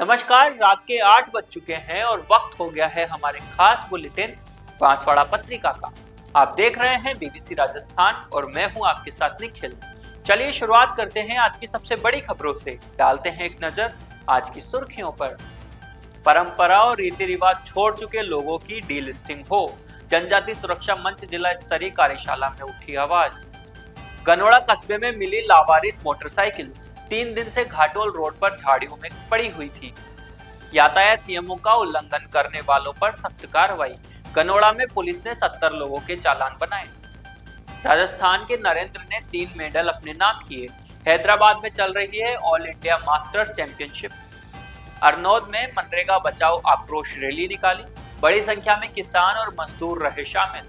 नमस्कार, रात के 8 बज चुके हैं और वक्त हो गया है हमारे खास बुलेटिन बांसवाड़ा पत्रिका का। आप देख रहे हैं बीबीसी राजस्थान और मैं हूं आपके साथ निखिल। चलिए शुरुआत करते हैं आज की सबसे बड़ी खबरों से। डालते हैं एक नजर आज की सुर्खियों पर। परंपरा और रीति रिवाज छोड़ चुके लोगों की डीलिस्टिंग हो, जनजाति सुरक्षा मंच जिला स्तरीय कार्यशाला में उठी आवाज। गनोड़ा कस्बे में मिली लावारिस मोटरसाइकिल, 3 दिन से घाटोल रोड पर झाड़ियों में पड़ी हुई थी। यातायात नियमों का उल्लंघन करने वालों पर सख्त कार्रवाई, गनोड़ा में पुलिस ने 70 लोगों के चालान बनाए। राजस्थान के नरेंद्र ने 3 मेडल अपने नाम किए। हैदराबाद में चल रही है ऑल इंडिया मास्टर्स चैंपियनशिप। अरनौद में मनरेगा बचाओ आक्रोश रैली निकाली, बड़ी संख्या में किसान और मजदूर रहे शामिल।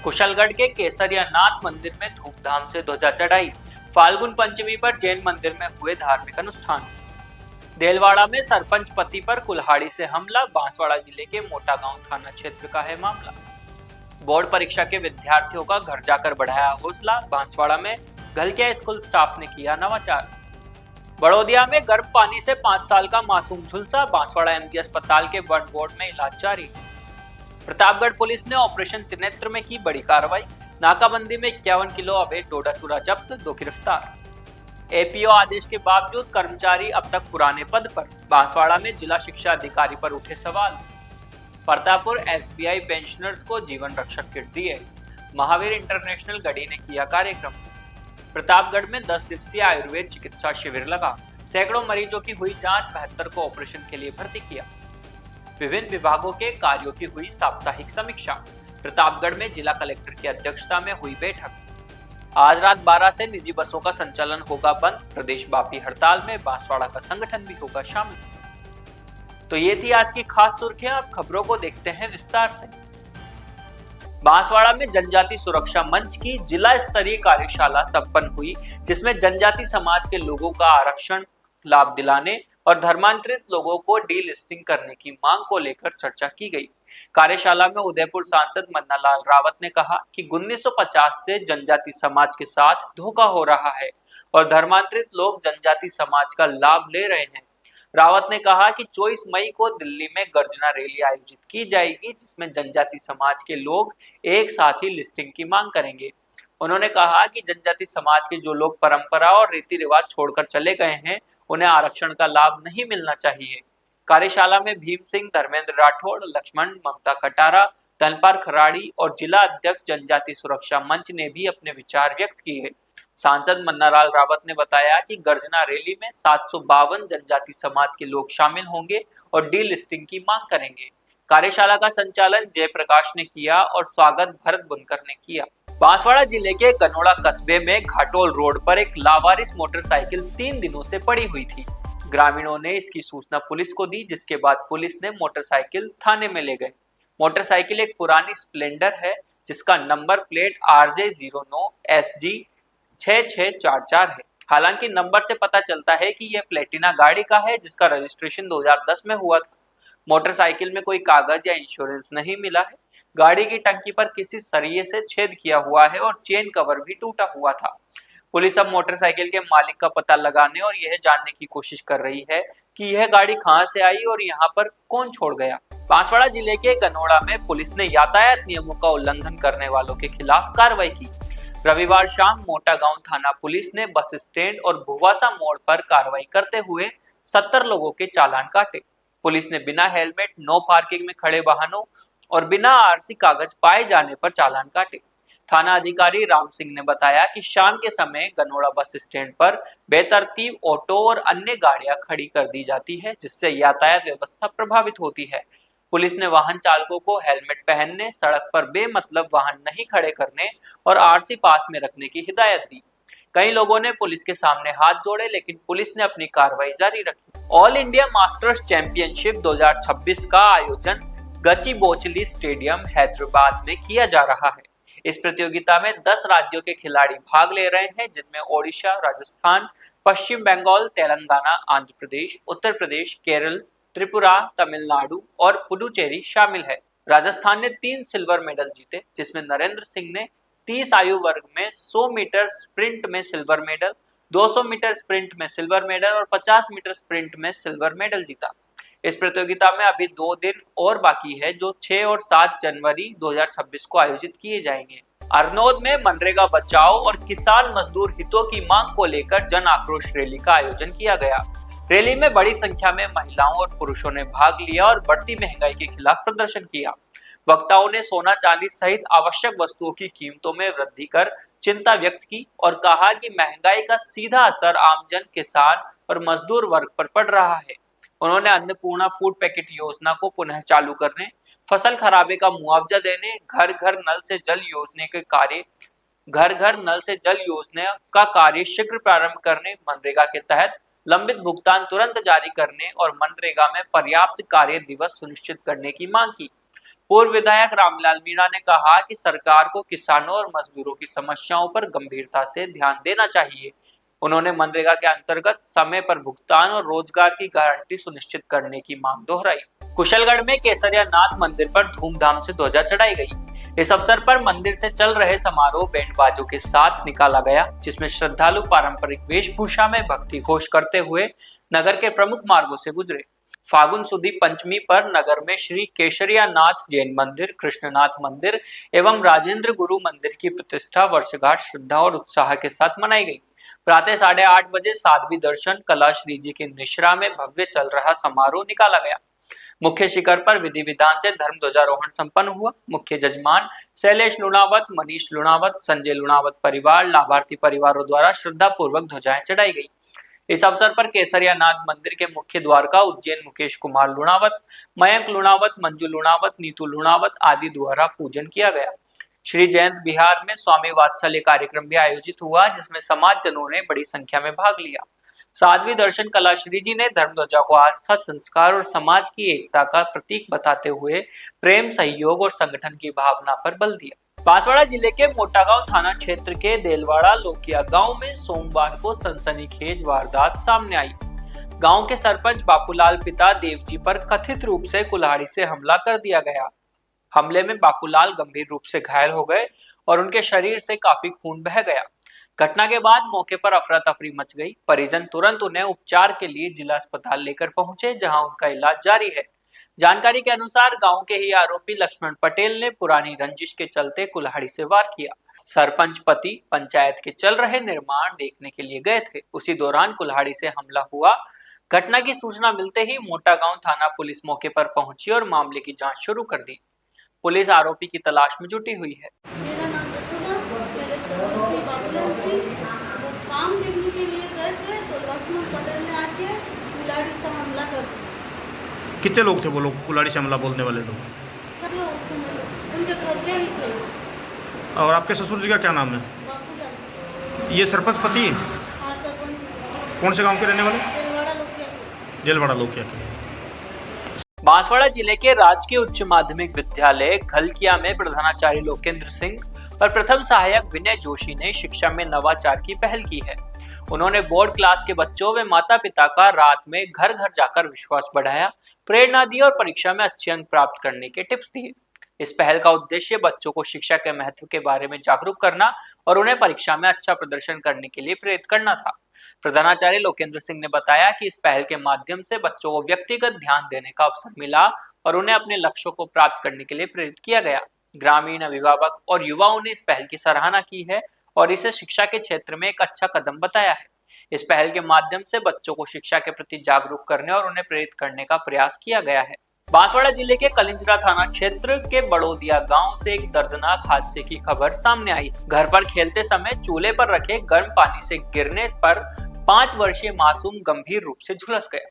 कुशलगढ़ के केसरिया नाथ मंदिर में धूमधाम से ध्वजा चढ़ाई, फाल्गुन पंचमी पर जैन मंदिर में हुए धार्मिक अनुष्ठान। देलवाड़ा में सरपंच पति पर कुल्हाड़ी से हमला, बांसवाड़ा जिले के मोटा गांव थाना क्षेत्र का है मामला। बोर्ड परीक्षा के विद्यार्थियों का घर जाकर बढ़ाया हौसला, बांसवाड़ा में घलकिया स्कूल स्टाफ ने किया नवाचार। बड़ौदिया में गर्म पानी से 5 साल का मासूम झुलसा, बांसवाड़ा एमजी अस्पताल के बर्न वार्ड में इलाज जारी। प्रतापगढ़ पुलिस ने ऑपरेशन त्रिनेत्र में की बड़ी कार्रवाई, नाकाबंदी में 51 किलो अवैध डोडा चूरा जब्त, 2 गिरफ्तार। एपीओ आदेश के बावजूद कर्मचारी अब तक पुराने पद पर, बांसवाड़ा में जिला शिक्षा अधिकारी पर उठे सवाल। प्रतापपुर एसबीआई पेंशनर्स को जीवन रक्षक किट दिए, महावीर इंटरनेशनल गढ़ी ने किया कार्यक्रम। प्रतापगढ़ में 10 दिवसीय आयुर्वेद चिकित्सा शिविर लगा, सैकड़ों मरीजों की हुई जांच, 72 को ऑपरेशन के लिए भर्ती किया। विभिन्न विभागों के कार्यों की हुई साप्ताहिक समीक्षा, प्रतापगढ़ में जिला कलेक्टर की अध्यक्षता में हुई बैठक। आज रात 12 से निजी बसों का संचालन होगा बंद, प्रदेश व्यापी हड़ताल में बांसवाड़ा का संगठन भी होगा शामिल। तो ये थी आज की खास सुर्खियां, अब खबरों को देखते हैं विस्तार से। बांसवाड़ा में जनजाति सुरक्षा मंच की जिला स्तरीय कार्यशाला संपन्न हुई, जिसमें जनजाति समाज के लोगों का आरक्षण लाभ दिलाने और धर्मांतरित लोगों को डीलिस्टिंग करने की मांग को लेकर चर्चा की गई। कार्यशाला में उदयपुर सांसद मन्नालाल रावत ने कहा कि 1950 से जनजाति समाज के साथ धोखा हो रहा है और धर्मांतरित लोग जनजाति समाज का लाभ ले रहे हैं। रावत ने कहा कि 24 मई को दिल्ली में गर्जना रैली आयोजित की जाएगी, जिसमें जनजाति समाज के लोग एक साथ ही लिस्टिंग की मांग करेंगे। उन्होंने कहा कि जनजाति समाज के जो लोग परंपरा और रीति रिवाज छोड़कर चले गए हैं, उन्हें आरक्षण का लाभ नहीं मिलना चाहिए। कार्यशाला में भीम सिंह, धर्मेंद्र राठौड़, लक्ष्मण, ममता कटारा, धनपाल खराड़ी और जिला अध्यक्ष जनजाति सुरक्षा मंच ने भी अपने विचार व्यक्त किए। सांसद मन्नालाल रावत ने बताया कि गर्जना रैली में 752 जनजाति समाज के लोग शामिल होंगे और डीलिस्टिंग की मांग करेंगे। कार्यशाला का संचालन जयप्रकाश ने किया और स्वागत भरत बुनकर ने किया। बांसवाड़ा जिले के गनोड़ा कस्बे में घाटोल रोड पर एक लावारिस मोटरसाइकिल 3 दिनों से पड़ी हुई थी। ग्रामीणों ने इसकी सूचना पुलिस को दी, जिसके बाद पुलिस ने मोटरसाइकिल थाने में ले गए। मोटरसाइकिल एक पुरानी स्प्लेंडर है, जिसका नंबर प्लेट RJ09SG 6644 है। हालांकि नंबर से पता चलता है कि यह प्लेटिना गाड़ी का है, जिसका रजिस्ट्रेशन 2010 में हुआ था। मोटरसाइकिल में कोई कागज या इंश्योरेंस नहीं मिला है। गाड़ी की टंकी पर किसी सरिये से छेद किया हुआ है और चेन कवर भी टूटा हुआ था। पुलिस अब मोटरसाइकिल के मालिक का पता लगाने और यह जानने की कोशिश कर रही है कि यह गाड़ी कहां से आई और यहां पर कौन छोड़ गया। बांसवाड़ा जिले के गनोड़ा में पुलिस ने यातायात नियमों का उल्लंघन करने वालों के खिलाफ कार्रवाई की। रविवार शाम मोटा गांव थाना पुलिस ने बस स्टैंड और भुवासा मोड़ पर कार्रवाई करते हुए 70 लोगों के चालान काटे। पुलिस ने बिना हेलमेट, नो पार्किंग में खड़े वाहनों और बिना आरसी कागज पाए जाने पर चालान काटे। थाना अधिकारी राम सिंह ने बताया कि शाम के समय गनोड़ा बस स्टैंड पर बेतरतीब ऑटो और अन्य गाड़ियां खड़ी कर दी जाती है, जिससे यातायात व्यवस्था प्रभावित होती है। पुलिस ने वाहन चालकों को हेलमेट पहनने, सड़क पर बेमतलब वाहन नहीं खड़े करने और आरसी पास में रखने की हिदायत दी। कई लोगों ने पुलिस के सामने हाथ जोड़े, लेकिन पुलिस ने अपनी कार्रवाई जारी रखी। ऑल इंडिया मास्टर्स चैंपियनशिप 2026 का आयोजन गचिबोचली स्टेडियम हैदराबाद में किया जा रहा है। इस प्रतियोगिता में 10 राज्यों के खिलाड़ी भाग ले रहे हैं, जिनमें ओडिशा, राजस्थान, पश्चिम बंगाल, तेलंगाना, आंध्र प्रदेश, उत्तर प्रदेश, केरल, त्रिपुरा, तमिलनाडु और पुडुचेरी शामिल है। राजस्थान ने 3 सिल्वर मेडल जीते, जिसमें नरेंद्र सिंह ने 30 आयु वर्ग में 100 मीटर स्प्रिंट में सिल्वर मेडल, 200 मीटर स्प्रिंट में सिल्वर मेडल और 50 मीटर स्प्रिंट में सिल्वर मेडल जीता। इस प्रतियोगिता में अभी 2 दिन और बाकी है, जो 6 और 7 जनवरी 2026 को आयोजित किए जाएंगे। अरनोद में मनरेगा बचाओ और किसान मजदूर हितों की मांग को लेकर जन आक्रोश रैली का आयोजन किया गया। रैली में बड़ी संख्या में महिलाओं और पुरुषों ने भाग लिया और बढ़ती महंगाई के खिलाफ प्रदर्शन किया। वक्ताओं ने सोना चांदी सहित आवश्यक वस्तुओं की कीमतों में वृद्धि कर चिंता व्यक्त की और कहा कि महंगाई का सीधा असर आमजन, किसान और मजदूर वर्ग पर पड़ रहा है। उन्होंने अन्नपूर्णा फूड पैकेट योजना को पुनः चालू करने, फसल खराबे का मुआवजा देने, घर घर नल से जल योजना का कार्य शीघ्र प्रारंभ करने, मनरेगा के तहत लंबित भुगतान तुरंत जारी करने और मनरेगा में पर्याप्त कार्य दिवस सुनिश्चित करने की मांग की। पूर्व विधायक रामलाल मीणा ने कहा कि सरकार को किसानों और मजदूरों की समस्याओं पर गंभीरता से ध्यान देना चाहिए। उन्होंने मनरेगा के अंतर्गत समय पर भुगतान और रोजगार की गारंटी सुनिश्चित करने की मांग दोहराई। कुशलगढ़ में केसरिया नाथ मंदिर पर धूमधाम से ध्वजा चढ़ाई गई। इस अवसर पर मंदिर से चल रहे समारोह बैंड बाजों के साथ निकाला गया, जिसमें श्रद्धालु पारंपरिक वेशभूषा में भक्ति घोष करते हुए नगर के प्रमुख मार्गों से गुजरे। फागुन सुदी पंचमी पर नगर में श्री केशरिया नाथ जैन मंदिर, कृष्णनाथ मंदिर एवं राजेंद्र गुरु मंदिर की प्रतिष्ठा वर्षगांठ श्रद्धा और उत्साह के साथ मनाई गई। प्रातः 8:30 बजे साध्वी दर्शन कला श्री जी की निश्रा में भव्य चल रहा समारोह निकाला गया। मुख्य शिखर पर विधि विधान से धर्म ध्वजारोहण संपन्न हुआ। मुख्य जजमान शैलेश लुणावत, मनीष लुणावत, संजय लुणावत परिवार, लाभार्थी परिवारों द्वारा श्रद्धा पूर्वक ध्वजाएं चढ़ाई गई। इस अवसर पर केसरिया नाथ मंदिर के मुख्य द्वार का उज्जैन मुकेश कुमार लुणावत, मयंक लुणावत, मंजू लुणावत, नीतू लुणावत आदि द्वारा पूजन किया गया। श्री जयंत विहार में स्वामी वात्सल्य कार्यक्रम भी आयोजित हुआ, जिसमें समाजजनों ने बड़ी संख्या में भाग लिया। साध्वी दर्शन कला श्री जी ने धर्म ध्वजा को आस्था, संस्कार और समाज की एकता का प्रतीक बताते हुए प्रेम, सहयोग और संगठन की भावना पर बल दिया। बांसवाड़ा जिले के मोटागांव थाना क्षेत्र के देलवाड़ा लोकिया गांव में सोमवार को सनसनीखेज वारदात सामने आई। गांव के सरपंच बापूलाल पिता देवजी पर कथित रूप से कुल्हाड़ी से हमला कर दिया गया। हमले में बापूलाल गंभीर रूप से घायल हो गए और उनके शरीर से काफी खून बह गया। घटना के बाद मौके पर अफरा तफरी मच गई। परिजन तुरंत उन्हें उपचार के लिए जिला अस्पताल लेकर पहुंचे, जहां उनका इलाज जारी है। जानकारी के अनुसार गांव के ही आरोपी लक्ष्मण पटेल ने पुरानी रंजिश के चलते कुल्हाड़ी से वार किया। सरपंच पति पंचायत के चल रहे निर्माण देखने के लिए गए थे, उसी दौरान कुल्हाड़ी से हमला हुआ। घटना की सूचना मिलते ही मोटागांव थाना पुलिस मौके पर पहुंची और मामले की जांच शुरू कर दी। पुलिस आरोपी की तलाश में जुटी हुई है। मेरा नाम जसुदा, मेरे ससुर जी बाबूलाल जी वो काम देखने के लिए गए थे, तो लक्ष्मण पटेल ने आके कुल्हाड़ी से हमला कर दिया। कितने लोग थे वो लोग कुल्हाड़ी से हमला बोलने वाले लोग? उनके घर के ही थे। और आपके ससुर जी का क्या नाम है? बाबूलाल। ये सरपंच पति? हाँ, सरपंच। कौन से गांव के रहने वाले? देलवाड़ा लोकिया के। देलवाड़ा लोकिया के। बांसवाड़ा जिले के राजकीय उच्च माध्यमिक विद्यालय खलकिया में प्रधानाचार्य लोकेंद्र सिंह और प्रथम सहायक विनय जोशी ने शिक्षा में नवाचार की पहल की है। उन्होंने बोर्ड क्लास के बच्चों व माता पिता का रात में घर घर जाकर विश्वास बढ़ाया, प्रेरणा दी और परीक्षा में अच्छे अंक प्राप्त करने के टिप्स दिए। इस पहल का उद्देश्य बच्चों को शिक्षा के महत्व के बारे में जागरूक करना और उन्हें परीक्षा में अच्छा प्रदर्शन करने के लिए प्रेरित करना था। प्रधानाचार्य लोकेंद्र सिंह ने बताया कि इस पहल के माध्यम से बच्चों को व्यक्तिगत ध्यान देने का अवसर मिला और उन्हें अपने लक्ष्यों को प्राप्त करने के लिए प्रेरित किया गया। ग्रामीण, अभिभावक और युवाओं ने इस पहल की सराहना की है और इसे शिक्षा के क्षेत्र में एक अच्छा कदम बताया है। इस पहल के माध्यम से बच्चों को शिक्षा के प्रति जागरूक करने और उन्हें प्रेरित करने का प्रयास किया गया है। बांसवाड़ा जिले के कलिंजरा थाना क्षेत्र के बड़ोदिया गांव से एक दर्दनाक हादसे की खबर सामने आई। घर पर खेलते समय चूल्हे पर रखे गर्म पानी से गिरने पर 5 वर्षीय मासूम गंभीर रूप से झुलस गया।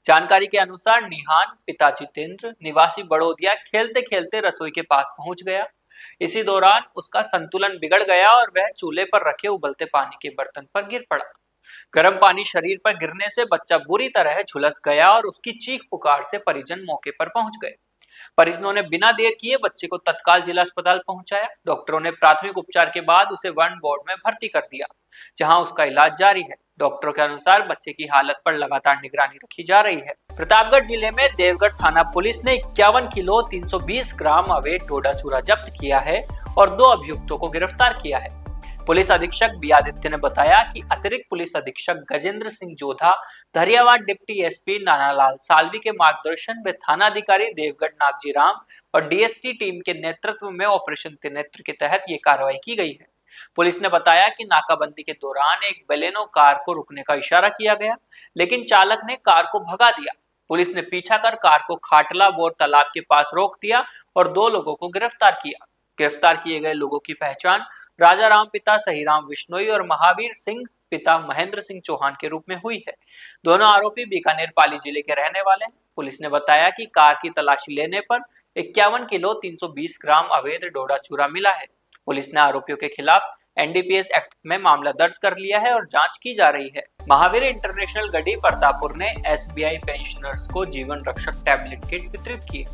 जानकारी के अनुसार निहान पिता जितेंद्र निवासी बड़ोदिया खेलते खेलते रसोई के पास पहुंच गया। इसी दौरान उसका संतुलन बिगड़ गया और वह चूल्हे पर रखे उबलते पानी के बर्तन पर गिर पड़ा। गर्म पानी शरीर पर गिरने से बच्चा बुरी तरह झुलस गया और उसकी चीख पुकार से परिजन मौके पर पहुंच गए। परिजनों ने बिना देर किए बच्चे को तत्काल जिला अस्पताल पहुंचाया। डॉक्टरों ने प्राथमिक उपचार के बाद उसे वार्ड बोर्ड में भर्ती कर दिया, जहां उसका इलाज जारी है। डॉक्टरों के अनुसार बच्चे की हालत पर लगातार निगरानी रखी जा रही है। प्रतापगढ़ जिले में देवगढ़ थाना पुलिस ने 51 किलो 320 ग्राम अवैध डोडा चूरा जब्त किया है और 2 अभियुक्तों को गिरफ्तार किया है। पुलिस अधीक्षक बी आदित्य ने बताया कि अतिरिक्त पुलिस अधीक्षक गजेंद्र सिंह जोधा, धरियावाद डिप्टी एसपी नानालाल साल्वी के मार्गदर्शन में थानाधिकारी देवगढ़ नागजी राम और डीएसटी टीम के नेतृत्व में ऑपरेशन त्रिनेत्र के तहत ये कार्रवाई की गई है। पुलिस ने बताया कि नाकाबंदी के दौरान एक बेलेनो कार को रुकने का इशारा किया गया, लेकिन चालक ने कार को भगा दिया। पुलिस ने पीछा कर कार को खाटला बोर तालाब के पास रोक दिया और 2 लोगों को गिरफ्तार किया। गिरफ्तार किए गए लोगों की पहचान राजा राम पिता सहीराम विश्नोई और महावीर सिंह पिता महेंद्र सिंह चौहान के रूप में हुई है। दोनों आरोपी बीकानेर पाली जिले के रहने वाले हैं। पुलिस ने बताया कि कार की तलाशी लेने पर 51 किलो 320 ग्राम अवैध डोडा चूरा मिला है। पुलिस ने आरोपियों के खिलाफ एनडीपीएस एक्ट में मामला दर्ज कर लिया है और जांच की जा रही है। महावीर इंटरनेशनल गढ़ी प्रतापपुर ने एसबीआई पेंशनर्स को जीवन रक्षक टैबलेट किट वितरित किए।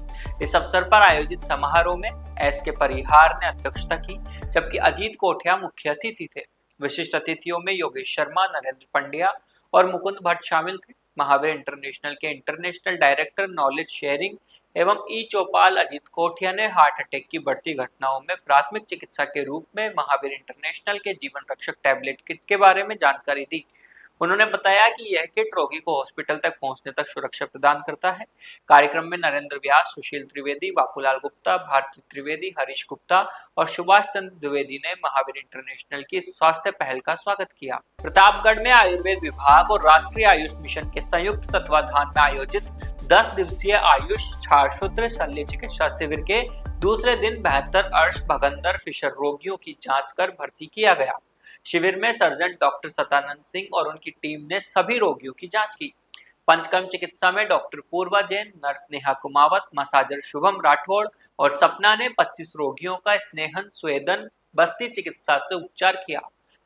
इस अवसर पर आयोजित समारोह में एस के परिहार ने अध्यक्षता की, जबकि अजीत कोठिया मुख्य अतिथि थे। विशिष्ट अतिथियों में योगेश शर्मा, नरेंद्र पंड्या और मुकुंद भट्ट शामिल थे। महावीर इंटरनेशनल के इंटरनेशनल डायरेक्टर नॉलेज शेयरिंग एवं ई चौपाल अजीत कोठिया ने हार्ट अटैक की बढ़ती घटनाओं में प्राथमिक चिकित्सा के रूप में महावीर इंटरनेशनल के जीवन रक्षक टैबलेट किट के बारे में जानकारी दी। उन्होंने बताया कि यह किट रोगी को हॉस्पिटल तक पहुंचने तक सुरक्षा प्रदान करता है। कार्यक्रम में नरेंद्र व्यास, सुशील त्रिवेदी, बापूलाल गुप्ता, भारती त्रिवेदी, हरीश गुप्ता और सुभाष चंद्र द्विवेदी ने महावीर इंटरनेशनल की स्वास्थ्य पहल का स्वागत किया। प्रतापगढ़ में आयुर्वेद विभाग और राष्ट्रीय आयुष मिशन के संयुक्त तत्वाधान में आयोजित 10 दिवसीय आयुष क्षारशुद्र शल्य चिकित्सा शिविर के दूसरे दिन 72 अर्श भगंदर फिशर रोगियों की जांच कर भर्ती किया गया। शिविर में सर्जन डॉक्टर सतानंद सिंह और उनकी टीम ने सभी रोगियों की जांच की। पंचकर्म चिकित्सा में डॉक्टर पूर्वा जैन, नर्स नेहा कुमावत, मसाजर शुभम राठौड़ और सपना ने 25 रोगियों का स्नेहन स्वेदन बस्ती चिकित्सा से उपचार किया।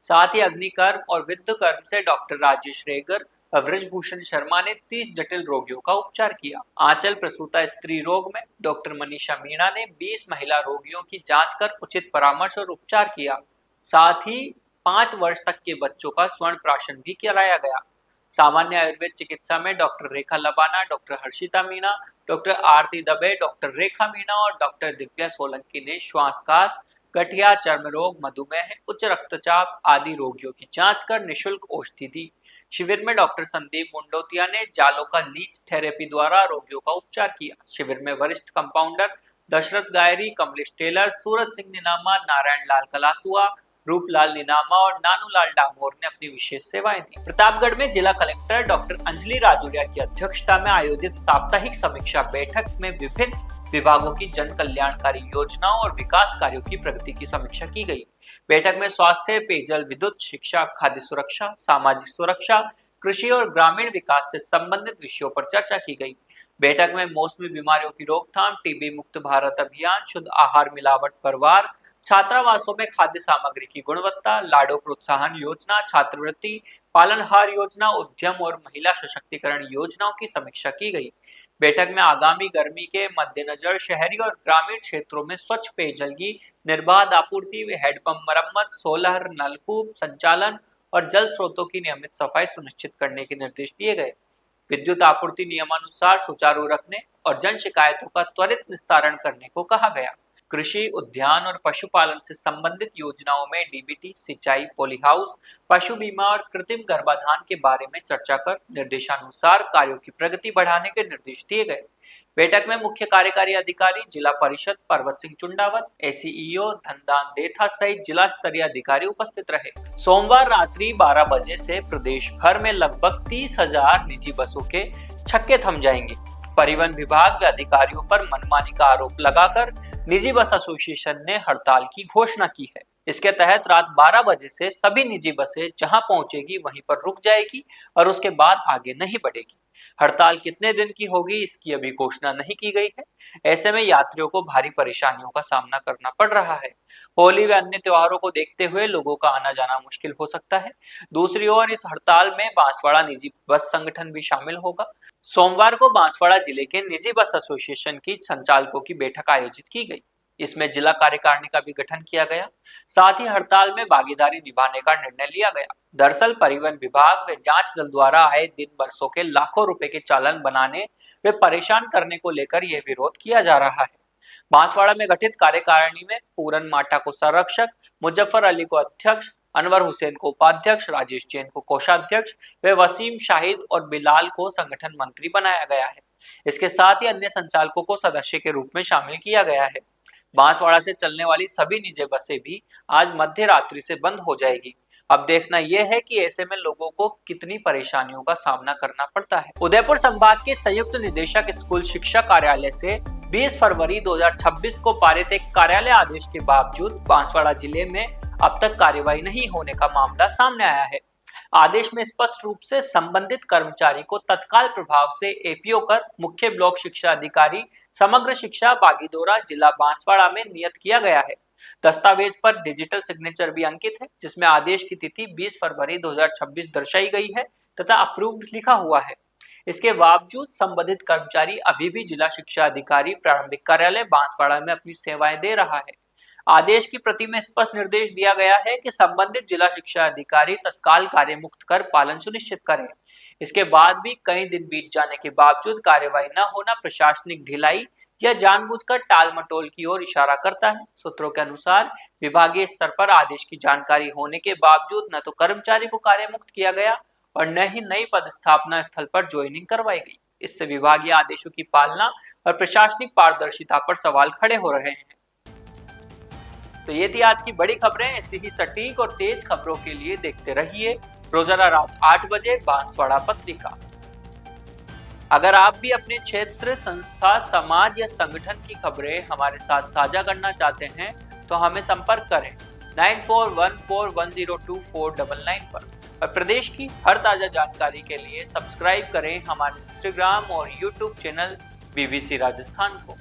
साथ ही अग्निकर्म और विद्युकर्म से डॉक्टर राजेश रेगर, ब्रजभूषण शर्मा ने 30 जटिल रोगियों का उपचार किया। आंचल प्रसूता स्त्री रोग में डॉक्टर मनीषा मीणा ने 20 महिला रोगियों की जांच कर उचित परामर्श और उपचार किया। साथ ही 5 वर्ष तक के बच्चों का स्वर्ण प्राशन भी कराया गया। सामान्य आयुर्वेद चिकित्सा में डॉक्टर रेखा लबाना, डॉक्टर हर्षिता मीणा, डॉक्टर आरती दबे, डॉक्टर रेखा मीणा और डॉक्टर दिव्या सोलंकी ने श्वासकास, गठिया, चर्म रोग, मधुमेह, उच्च रक्तचाप आदि रोगियों की जांच कर निःशुल्क औषधि दी। शिविर में डॉक्टर संदीप मुंडोतिया ने जालों का लीच थेरेपी द्वारा रोगियों का उपचार किया। शिविर में वरिष्ठ कंपाउंडर दशरथ गायरी, कमलेश टेलर, सूरज सिंह निनामा, नारायण लाल कलासुआ, रूपलाल निनामा और नानूलाल डामोर ने अपनी विशेष सेवाएं दी। प्रतापगढ़ में जिला कलेक्टर डॉक्टर अंजलि राजौरिया की अध्यक्षता में आयोजित साप्ताहिक समीक्षा बैठक में विभिन्न विभागों की जन कल्याणकारी योजनाओं और विकास कार्यों की प्रगति की समीक्षा की गई। बैठक में स्वास्थ्य, पेयजल, विद्युत, शिक्षा, खाद्य सुरक्षा, सामाजिक सुरक्षा, कृषि और ग्रामीण विकास से संबंधित विषयों पर चर्चा की गई। बैठक में मौसमी बीमारियों की रोकथाम, टीबी मुक्त भारत अभियान, शुद्ध आहार मिलावट पर वार, छात्रावासों में खाद्य सामग्री की गुणवत्ता, लाडो प्रोत्साहन योजना, छात्रवृत्ति, पालनहार योजना, उद्यम और महिला सशक्तिकरण योजनाओं की समीक्षा की गई। बैठक में आगामी गर्मी के मद्देनजर शहरी और ग्रामीण क्षेत्रों में स्वच्छ पेयजल की निर्बाध आपूर्ति, हैंडपंप मरम्मत, सोलर नलकूप संचालन और जल स्रोतों की नियमित सफाई सुनिश्चित करने के निर्देश दिए गए। विद्युत आपूर्ति नियमानुसार सुचारू रखने और जन शिकायतों का त्वरित निस्तारण करने को कहा गया। कृषि, उद्यान और पशुपालन से संबंधित योजनाओं में डीबीटी, सिंचाई, पॉली हाउस, पशु बीमा और कृत्रिम गर्भाधान के बारे में चर्चा कर निर्देशानुसार कार्यों की प्रगति बढ़ाने के निर्देश दिए गए। बैठक में मुख्य कार्यकारी अधिकारी, जिला परिषद पर्वत सिंह चुंडावत, एसीईओ धनदान देथा सहित जिला स्तरीय अधिकारी उपस्थित रहे। सोमवार रात्रि 12 बजे से प्रदेश भर में लगभग 30,000 निजी बसों के छक्के थम जाएंगे। परिवहन विभाग व अधिकारियों पर मनमानी का आरोप लगाकर निजी बस एसोसिएशन ने हड़ताल की घोषणा की है। इसके तहत रात 12 बजे से सभी निजी बसें जहां पहुंचेगी वहीं पर रुक जाएगी और उसके बाद आगे नहीं बढ़ेगी। हड़ताल कितने दिन की होगी इसकी अभी घोषणा नहीं की गई है। ऐसे में यात्रियों को भारी परेशानियों का सामना करना पड़ रहा है। होली व अन्य त्योहारों को देखते हुए लोगों का आना जाना मुश्किल हो सकता है। दूसरी ओर इस हड़ताल में बांसवाड़ा निजी बस संगठन भी शामिल होगा। सोमवार को बांसवाड़ा जिले के निजी बस एसोसिएशन की संचालकों की बैठक आयोजित की गई। इसमें जिला कार्यकारिणी का भी गठन किया गया। साथ ही हड़ताल में भागीदारी निभाने का निर्णय लिया गया। दरअसल परिवहन विभाग व जांच दल द्वारा आए दिन बरसों के लाखों रुपए के चालान बनाने व परेशान करने को लेकर यह विरोध किया जा रहा है। बांसवाड़ा में गठित कार्यकारिणी में पूरन माटा को संरक्षक, मुजफ्फर अली को अध्यक्ष, अनवर हुसैन को उपाध्यक्ष, राजेश जैन को कोषाध्यक्ष व वसीम शाहिद और बिलाल को संगठन मंत्री बनाया गया है। इसके साथ ही अन्य संचालकों को सदस्य के रूप में शामिल किया गया है। बांसवाड़ा से चलने वाली सभी निजी बसें भी आज मध्य रात्रि से बंद हो जाएगी। अब देखना यह है कि ऐसे में लोगों को कितनी परेशानियों का सामना करना पड़ता है। उदयपुर संभाग के संयुक्त निदेशक स्कूल शिक्षा कार्यालय से 20 फरवरी 2026 को पारित एक कार्यालय आदेश के बावजूद बांसवाड़ा जिले में अब तक कार्यवाही नहीं होने का मामला सामने आया है। आदेश में स्पष्ट रूप से संबंधित कर्मचारी को तत्काल प्रभाव से एपीओ कर मुख्य ब्लॉक शिक्षा अधिकारी समग्र शिक्षा बागीदोरा जिला बांसवाड़ा में नियत किया गया है। दस्तावेज पर डिजिटल सिग्नेचर भी अंकित है, जिसमें आदेश की तिथि 20 फरवरी 2026 दर्शाई गई है तथा अप्रूव्ड लिखा हुआ है। इसके बावजूद संबंधित कर्मचारी अभी भी जिला शिक्षा अधिकारी प्रारंभिक कार्यालय बांसवाड़ा में अपनी सेवाएं दे रहा है। आदेश की प्रति में स्पष्ट निर्देश दिया गया है कि संबंधित जिला शिक्षा अधिकारी तत्काल कार्य मुक्त कर पालन सुनिश्चित करें। इसके बाद भी कई दिन बीत जाने के बावजूद कार्यवाही न होना प्रशासनिक ढिलाई या जानबूझकर टाल मटोल की ओर इशारा करता है। सूत्रों के अनुसार विभागीय स्तर पर आदेश की जानकारी होने के बावजूद न तो कर्मचारी को कार्य मुक्त किया गया और न ही नई पदस्थापना स्थल पर ज्वाइनिंग करवाई गई। इससे विभागीय आदेशों की पालना और प्रशासनिक पारदर्शिता पर सवाल खड़े हो रहे हैं। तो ये थी आज की बड़ी खबरें। ऐसी ही सटीक और तेज खबरों के लिए देखते रहिए रोजाना रात 8 बजे बांसवाड़ा पत्रिका। अगर आप भी अपने क्षेत्र, संस्था, समाज या संगठन की खबरें हमारे साथ साझा करना चाहते हैं तो हमें संपर्क करें 9414102499 पर। और प्रदेश की हर ताजा जानकारी के लिए सब्सक्राइब करें हमारे इंस्टाग्राम और यूट्यूब चैनल बीबीसी राजस्थान को।